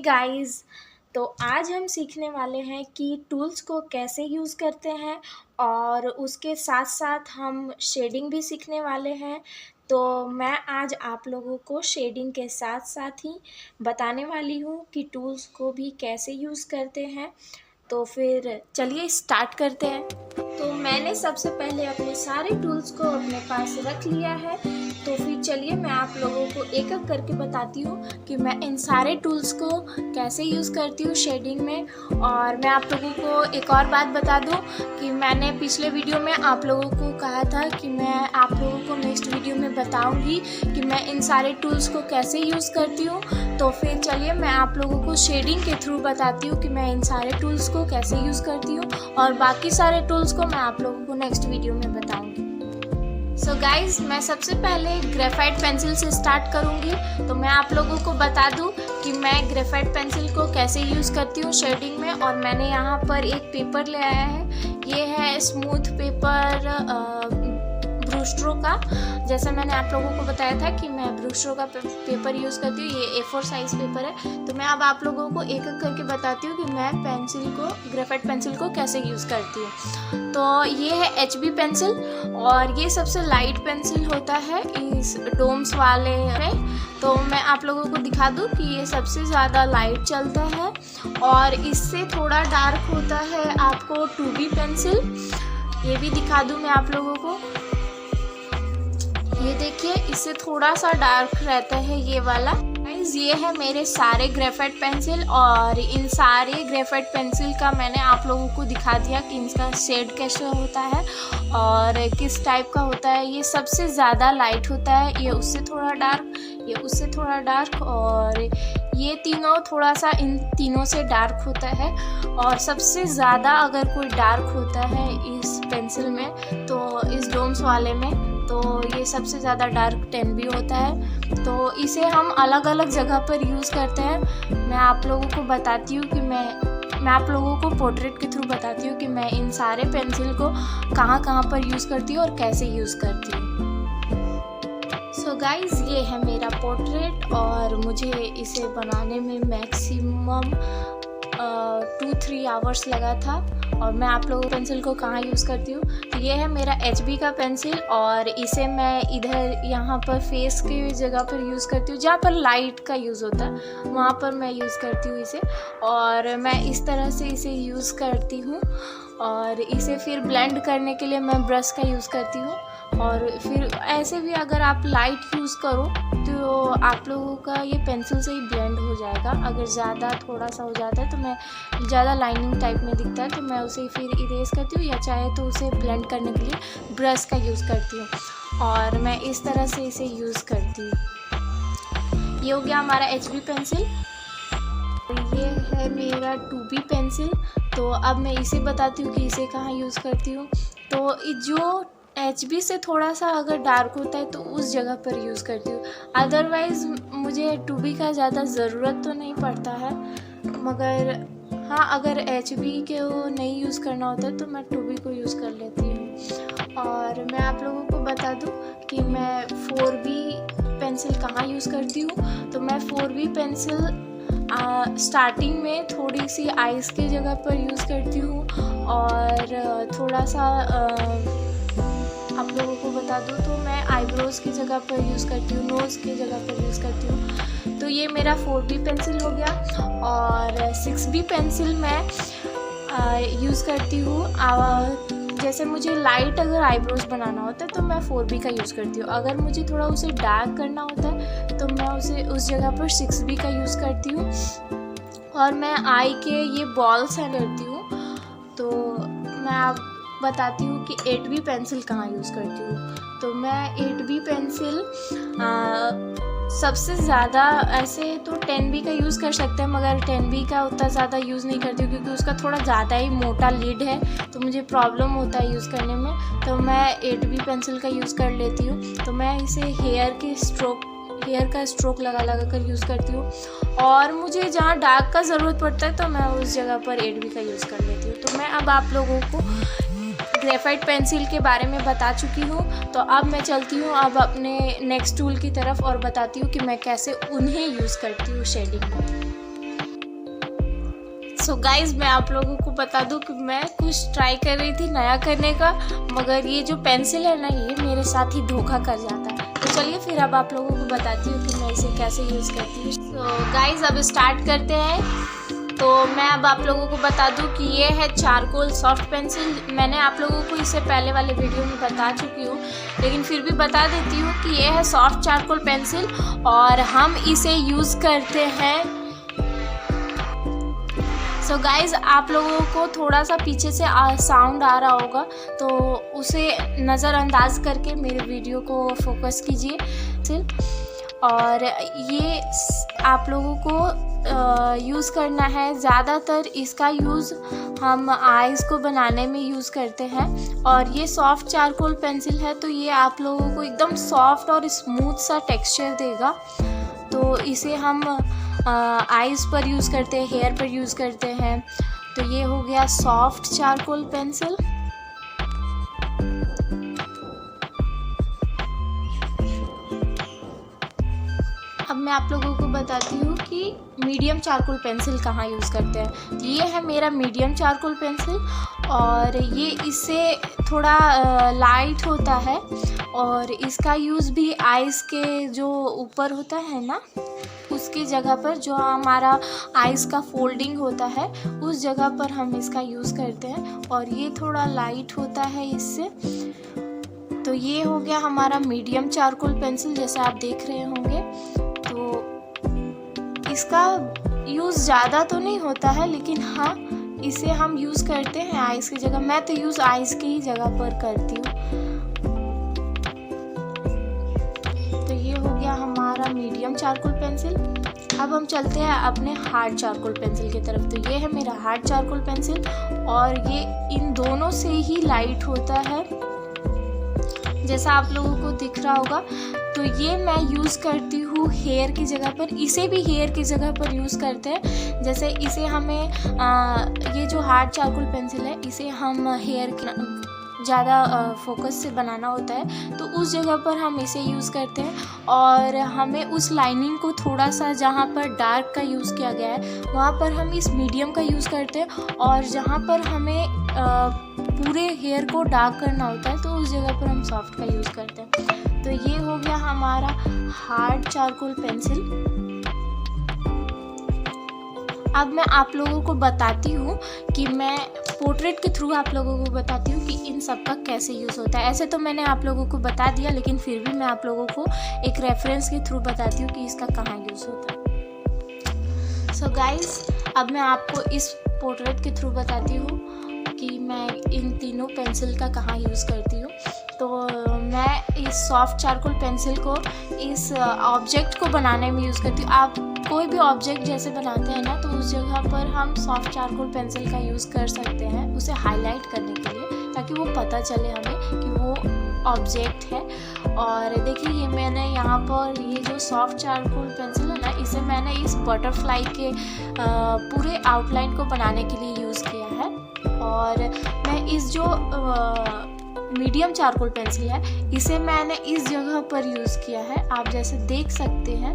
Guys, तो आज हम सीखने वाले हैं कि टूल्स को कैसे यूज़ करते हैं और उसके साथ साथ हम शेडिंग भी सीखने वाले हैं। तो मैं आज आप लोगों को शेडिंग के साथ साथ ही बताने वाली हूँ कि टूल्स को भी कैसे यूज़ करते हैं। तो फिर चलिए स्टार्ट करते हैं। तो मैंने सबसे पहले अपने सारे टूल्स को अपने पास रख लिया है। तो फिर चलिए मैं आप लोगों को एक एक करके बताती हूँ कि मैं इन सारे टूल्स को कैसे यूज़ करती हूँ शेडिंग में। और मैं आप लोगों को एक और बात बता दूँ कि मैंने पिछले वीडियो में आप लोगों को कहा था कि मैं आप लोगों को नेक्स्ट वीडियो में बताऊँगी कि मैं इन सारे टूल्स को कैसे यूज़ करती हूँ। तो फिर चलिए मैं आप लोगों को शेडिंग के थ्रू बताती हूँ कि मैं इन सारे टूल्स को कैसे यूज़ करती हूँ और बाकी सारे टूल्स को मैं आप लोगों को नेक्स्ट वीडियो में बताऊँगी। सो गाइज़, मैं सबसे पहले ग्रेफाइट पेंसिल से स्टार्ट करूँगी। तो मैं आप लोगों को बता दूँ कि मैं ग्रेफाइट पेंसिल को कैसे यूज़ करती हूँ शेडिंग में। और मैंने यहाँ पर एक पेपर ले आया है, ये है स्मूथ पेपर ब्रूस्ट्रो का। जैसे मैंने आप लोगों को बताया था कि मैं ब्रूस्ट्रो का पेपर यूज़ करती हूँ, ये A4 साइज़ पेपर है। तो मैं अब आप लोगों को एक एक करके बताती हूँ कि मैं ग्रेफाइट पेंसिल को कैसे यूज़ करती हूँ। तो ये है HB पेंसिल और ये सबसे लाइट पेंसिल होता है इस डोम्स वाले में। तो मैं आप लोगों को दिखा दूँ कि ये सबसे ज़्यादा लाइट चलता है। और इससे थोड़ा डार्क होता है आपको 2B पेंसिल, ये भी दिखा दूँ मैं आप लोगों को। ये देखिए, इससे थोड़ा सा डार्क रहता है ये वाला। गाइस, ये है मेरे सारे ग्रेफाइट पेंसिल और इन सारे ग्रेफाइट पेंसिल का मैंने आप लोगों को दिखा दिया कि इनका शेड कैसे होता है और किस टाइप का होता है। ये सबसे ज़्यादा लाइट होता है, ये उससे थोड़ा डार्क, ये उससे थोड़ा डार्क और ये तीनों थोड़ा सा इन तीनों से डार्क होता है। और सबसे ज़्यादा अगर कोई डार्क होता है इस पेंसिल में तो इस डोम्स वाले में, तो ये सबसे ज़्यादा डार्क 10B होता है। तो इसे हम अलग अलग जगह पर यूज़ करते हैं। मैं आप लोगों को बताती हूँ कि मैं आप लोगों को पोर्ट्रेट के थ्रू बताती हूँ कि मैं इन सारे पेंसिल को कहाँ कहाँ पर यूज़ करती हूँ और कैसे यूज़ करती हूँ। सो गाइज़, ये है मेरा पोर्ट्रेट और मुझे इसे बनाने में मैक्सिमम 2-3 आवर्स लगा था। और मैं आप लोगों पेंसिल को कहाँ यूज़ करती हूँ, तो ये है मेरा HB का पेंसिल और इसे मैं इधर यहाँ पर फेस की जगह पर यूज़ करती हूँ, जहाँ पर लाइट का यूज़ होता है वहाँ पर मैं यूज़ करती हूँ इसे। और मैं इस तरह से इसे यूज़ करती हूँ और इसे फिर ब्लेंड करने के लिए मैं ब्रश का यूज़ करती हूँ। और फिर ऐसे भी अगर आप लाइट यूज़ करो तो आप लोगों का ये पेंसिल से ही ब्लेंड हो जाएगा। अगर ज़्यादा थोड़ा सा हो जाता है तो मैं ज़्यादा लाइनिंग टाइप में दिखता है तो मैं उसे फिर इरेज करती हूँ या चाहे तो उसे ब्लेंड करने के लिए ब्रश का यूज़ करती हूँ। और मैं इस तरह से इसे यूज़ करती हूँ। ये हो गया हमारा HB पेंसिल। ये है मेरा 2B पेंसिल। तो अब मैं इसे बताती हूँ कि इसे कहाँ यूज़ करती हूँ। तो जो HB से थोड़ा सा अगर डार्क होता है तो उस जगह पर यूज़ करती हूँ। अदरवाइज़ मुझे 2B का ज़्यादा ज़रूरत तो नहीं पड़ता है, मगर हाँ, अगर HB को नहीं यूज़ करना होता है तो मैं 2B को यूज़ कर लेती हूँ। और मैं आप लोगों को बता दूँ कि मैं 4B पेंसिल कहाँ यूज़ करती हूँ। तो मैं 4B पेंसिल स्टार्टिंग में थोड़ी सी आइज़ की जगह पर यूज़ करती हूँ और थोड़ा सा आप लोगों को बता दूँ तो मैं आईब्रोज़ की जगह पर यूज़ करती हूँ, नोज़ की जगह पर यूज़ करती हूँ। तो ये मेरा 4B पेंसिल हो गया। और 6B पेंसिल मैं यूज़ करती हूँ। जैसे मुझे लाइट अगर आईब्रोज़ बनाना होता है तो मैं 4B का यूज़ करती हूँ। अगर मुझे थोड़ा उसे डार्क करना होता है तो मैं उसे उस जगह पर 6B का यूज़ करती हूँ। और मैं आई के ये बॉल्स हैं करती हूँ। तो मैं आप बताती हूँ कि 8B पेंसिल कहाँ यूज़ करती हूँ। तो मैं 8B पेंसिल सबसे ज़्यादा ऐसे तो 10B का यूज़ कर सकते हैं, मगर 10B का उतना ज़्यादा यूज़ नहीं करती हूँ क्योंकि उसका थोड़ा ज़्यादा ही मोटा लिड है तो मुझे प्रॉब्लम होता है यूज़ करने में। तो मैं 8B पेंसिल का यूज़ कर लेती हूँ। तो मैं इसे हेयर का स्ट्रोक लगा कर यूज़ करती हूँ। और मुझे जहाँ डार्क का ज़रूरत पड़ता है तो मैं उस जगह पर 8B का यूज़ कर लेती हूँ। तो मैं अब आप लोगों को ग्रेफाइट पेंसिल के बारे में बता चुकी हूँ। तो अब मैं चलती हूँ अब अपने नेक्स्ट टूल की तरफ और बताती हूँ कि मैं कैसे उन्हें यूज़ करती हूँ शेडिंग में। सो गाइज मैं आप लोगों को बता दूं कि मैं कुछ ट्राई कर रही थी नया करने का, मगर ये जो पेंसिल है ना ये मेरे साथ ही धोखा कर जाता है। तो चलिए फिर अब आप लोगों को बताती हूँ कि मैं इसे कैसे यूज़ करती हूँ। सो गाइज अब स्टार्ट करते हैं। तो मैं अब आप लोगों को बता दूं कि ये है चारकोल सॉफ्ट पेंसिल। मैंने आप लोगों को इससे पहले वाले वीडियो में बता चुकी हूँ, लेकिन फिर भी बता देती हूँ कि ये है सॉफ्ट चारकोल पेंसिल और हम इसे यूज़ करते हैं। सो गाइज़ आप लोगों को थोड़ा सा पीछे से साउंड आ रहा होगा, तो उसे नज़रअंदाज करके मेरे वीडियो को फोकस कीजिए। और ये आप लोगों को यूज़ करना है। ज़्यादातर इसका यूज़ हम आइज़ को बनाने में यूज़ करते हैं। और ये सॉफ्ट चारकोल पेंसिल है तो ये आप लोगों को एकदम सॉफ्ट और स्मूथ सा टेक्सचर देगा। तो इसे हम आइज़ पर यूज़ करते हैं, हेयर पर यूज़ करते हैं। तो ये हो गया सॉफ्ट चारकोल पेंसिल। अब मैं आप लोगों को बताती हूँ कि मीडियम चारकोल पेंसिल कहाँ यूज़ करते हैं। ये है मेरा मीडियम चारकोल पेंसिल और ये इससे थोड़ा लाइट होता है और इसका यूज़ भी आइज़ के जो ऊपर होता है ना उसकी जगह पर, जो हमारा आइज़ का फोल्डिंग होता है उस जगह पर हम इसका यूज़ करते हैं और ये थोड़ा लाइट होता है इससे। तो ये हो गया हमारा मीडियम चारकोल पेंसिल जैसे आप देख रहे होंगे। तो इसका यूज़ ज़्यादा तो नहीं होता है, लेकिन हाँ इसे हम यूज़ करते हैं आइज़ की जगह। मैं तो यूज़ आइज़ की ही जगह पर करती हूँ। तो ये हो गया हमारा मीडियम चारकोल पेंसिल। अब हम चलते हैं अपने हार्ड चारकोल पेंसिल की तरफ। तो ये है मेरा हार्ड चारकोल पेंसिल और ये इन दोनों से ही लाइट होता है जैसा आप लोगों को दिख रहा होगा। तो ये मैं यूज़ करती हूँ हेयर की जगह पर। इसे भी हेयर की जगह पर यूज़ करते हैं। जैसे इसे हमें ये जो हार्ड चारकोल पेंसिल है इसे हम हेयर ज़्यादा फोकस से बनाना होता है तो उस जगह पर हम इसे यूज़ करते हैं। और हमें उस लाइनिंग को थोड़ा सा जहाँ पर डार्क का यूज़ किया गया है वहाँ पर हम इस मीडियम का यूज़ करते हैं और जहाँ पर हमें पूरे हेयर को डार्क करना होता है तो उस जगह पर हम सॉफ्ट का यूज़ करते हैं। तो ये हो गया हमारा हार्ड चारकोल पेंसिल। अब मैं आप लोगों को बताती हूँ कि मैं पोर्ट्रेट के थ्रू आप लोगों को बताती हूँ कि इन सब का कैसे यूज़ होता है। ऐसे तो मैंने आप लोगों को बता दिया, लेकिन फिर भी मैं आप लोगों को एक रेफरेंस के थ्रू बताती हूँ कि इसका कहाँ यूज़ होता है। सो गाइस अब मैं आपको इस पोर्ट्रेट के थ्रू बताती हूँ कि मैं इन तीनों पेंसिल का कहाँ यूज़ करती हूँ। तो मैं इस सॉफ्ट चारकोल पेंसिल को इस ऑब्जेक्ट को बनाने में यूज़ करती हूँ। आप कोई भी ऑब्जेक्ट जैसे बनाते हैं ना तो उस जगह पर हम सॉफ्ट चारकोल पेंसिल का यूज़ कर सकते हैं उसे हाईलाइट करने के लिए, ताकि वो पता चले हमें कि वो ऑब्जेक्ट है। और देखिए ये मैंने यहाँ पर ये जो सॉफ्ट चारकोल पेंसिल है ना इसे मैंने इस बटरफ्लाई के पूरे आउटलाइन को बनाने के लिए यूज़ किया है। और मैं इस जो मीडियम चारकोल पेंसिल है इसे मैंने इस जगह पर यूज़ किया है, आप जैसे देख सकते हैं।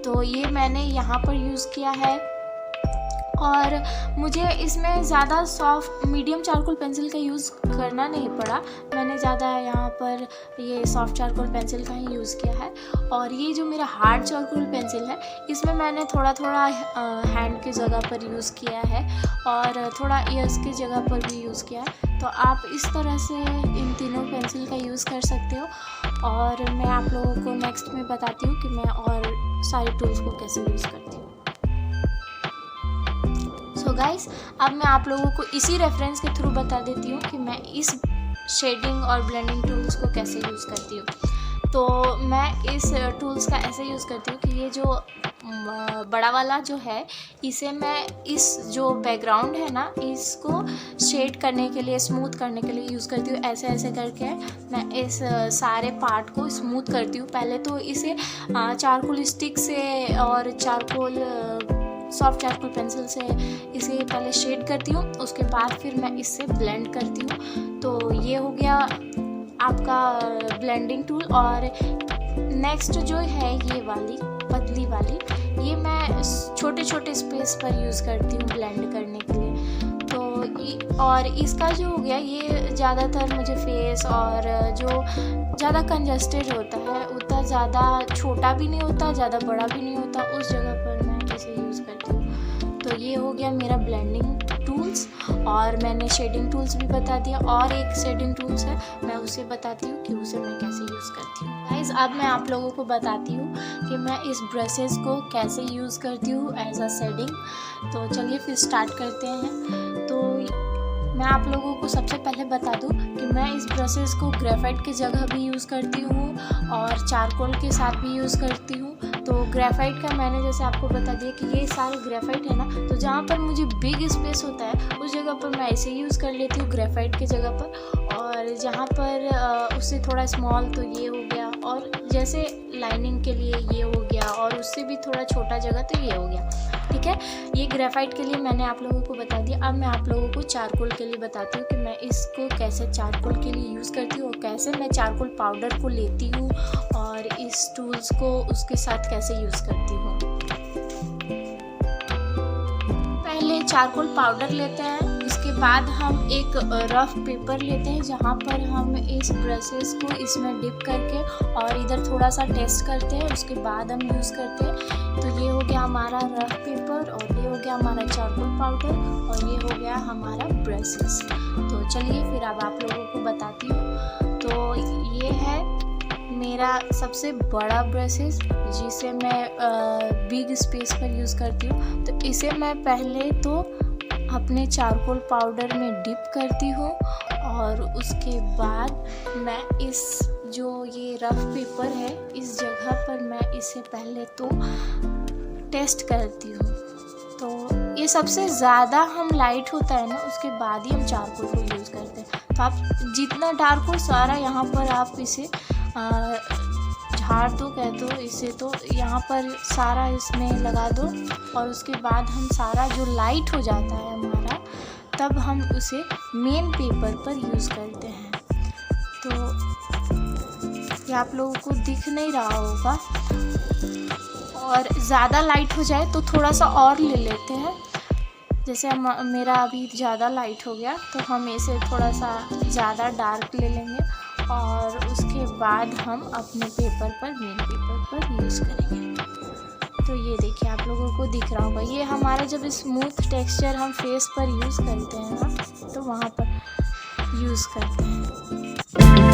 तो ये मैंने यहाँ पर यूज़ किया है और मुझे इसमें ज़्यादा सॉफ्ट मीडियम चारकोल पेंसिल का यूज़ करना नहीं पड़ा। मैंने ज़्यादा यहाँ पर ये सॉफ्ट चारकोल पेंसिल का ही यूज़ किया है। और ये जो मेरा हार्ड चारकोल पेंसिल है इसमें मैंने थोड़ा थोड़ा हैंड की जगह पर यूज़ किया है और थोड़ा ईयर्स की जगह पर भी यूज़ किया है। तो आप इस तरह से इन तीनों पेंसिल का यूज़ कर सकते हो। और मैं आप लोगों को नेक्स्ट में बताती हूँ कि मैं और सारे टूल्स को कैसे यूज़ करती हूँ। सो गाइस अब मैं आप लोगों को इसी रेफरेंस के थ्रू बता देती हूँ कि मैं इस शेडिंग और ब्लेंडिंग टूल्स को कैसे यूज़ करती हूँ। तो मैं इस टूल्स का ऐसे यूज़ करती हूँ कि ये जो बड़ा वाला जो है इसे मैं इस जो बैकग्राउंड है ना इसको शेड करने के लिए, स्मूथ करने के लिए यूज़ करती हूँ। ऐसे ऐसे करके मैं इस सारे पार्ट को स्मूथ करती हूँ। पहले तो इसे चारकोल स्टिक से और सॉफ्ट चारकोल पेंसिल से इसे पहले शेड करती हूँ, उसके बाद फिर मैं इससे ब्लेंड करती हूँ। तो ये हो गया आपका ब्लेंडिंग टूल। और नेक्स्ट जो है ये वाली पतली वाली, ये मैं छोटे छोटे स्पेस पर यूज़ करती हूँ ब्लेंड करने के लिए। तो और इसका जो हो गया, ये ज़्यादातर मुझे फेस और जो ज़्यादा कंजस्टेड होता है, उतना ज़्यादा छोटा भी नहीं होता, ज़्यादा बड़ा भी नहीं होता, उस जगह पर मैं इसे यूज़ करती हूँ। तो ये हो गया मेरा ब्लेंडिंग टूल्स, और मैंने शेडिंग टूल्स भी बता दिया। और एक शेडिंग टूल्स है, मैं उसे बताती हूँ कि उसे मैं कैसे यूज़ करती हूँ। गाइस, अब मैं आप लोगों को बताती हूँ कि मैं इस ब्रशेस को कैसे यूज़ करती हूँ एज अ शेडिंग। तो चलिए फिर स्टार्ट करते हैं। तो मैं आप लोगों को सबसे पहले बता दूं कि मैं इस ब्रशेस को ग्रेफाइट की जगह भी यूज़ करती हूँ और चारकोल के साथ भी यूज़ करती हूँ। तो ग्रेफाइट का मैंने जैसे आपको बता दिया कि ये सारे ग्रेफाइट है ना, तो जहाँ पर मुझे बिग स्पेस होता है उस जगह पर मैं इसे यूज़ कर लेती हूँ ग्रेफाइट की जगह पर, और जहाँ पर उससे थोड़ा स्मॉल तो ये हो गया, और जैसे लाइनिंग के लिए ये हो गया, और उससे भी थोड़ा छोटा जगह तो ये हो गया। ठीक है, ये ग्रेफाइट के लिए मैंने आप लोगों को बता दिया। अब मैं आप लोगों को चारकोल के लिए बताती हूँ कि मैं इसको कैसे चारकोल के लिए यूज़ करती हूँ, और कैसे मैं चारकोल पाउडर को लेती हूँ और इस टूल्स को उसके साथ कैसे यूज़ करती हूँ। पहले चारकोल पाउडर लेते हैं, उसके बाद हम एक रफ पेपर लेते हैं जहाँ पर हम इस ब्रशेस को इसमें डिप करके और इधर थोड़ा सा टेस्ट करते हैं, उसके बाद हम यूज़ करते हैं। तो ये हो गया हमारा रफ पेपर, और ये हो गया हमारा चारकोल पाउडर, और ये हो गया हमारा ब्रशेस। तो चलिए फिर अब आप लोगों को बताती हूँ। तो ये है मेरा सबसे बड़ा ब्रशेस, जिसे मैं बिग स्पेस पर यूज़ करती हूँ। तो इसे मैं पहले तो अपने चारकोल पाउडर में डिप करती हूँ, और उसके बाद मैं इस जो ये रफ पेपर है इस जगह पर मैं इसे पहले तो टेस्ट करती हूँ। तो ये सबसे ज़्यादा हम लाइट होता है ना, उसके बाद ही हम चारकोल को यूज़ करते हैं। तो आप जितना डार्क हो सारा यहाँ पर आप इसे झाड़ दो, कह दो इसे, तो यहाँ पर सारा इसमें लगा दो, और उसके बाद हम सारा जो लाइट हो जाता है हमारा, तब हम उसे मेन पेपर पर यूज़ करते हैं। तो ये आप लोगों को दिख नहीं रहा होगा, और ज़्यादा लाइट हो जाए तो थोड़ा सा और ले लेते हैं। जैसे मेरा अभी ज़्यादा लाइट हो गया, तो हम इसे थोड़ा सा ज़्यादा डार्क ले लेंगे, और उसके बाद हम अपने पेपर पर मेन पेपर पर यूज़ करेंगे। तो ये देखिए आप लोगों को दिख रहा होगा, ये हमारा जब स्मूथ टेक्सचर हम फेस पर यूज़ करते हैं ना, तो वहाँ पर यूज़ करते हैं।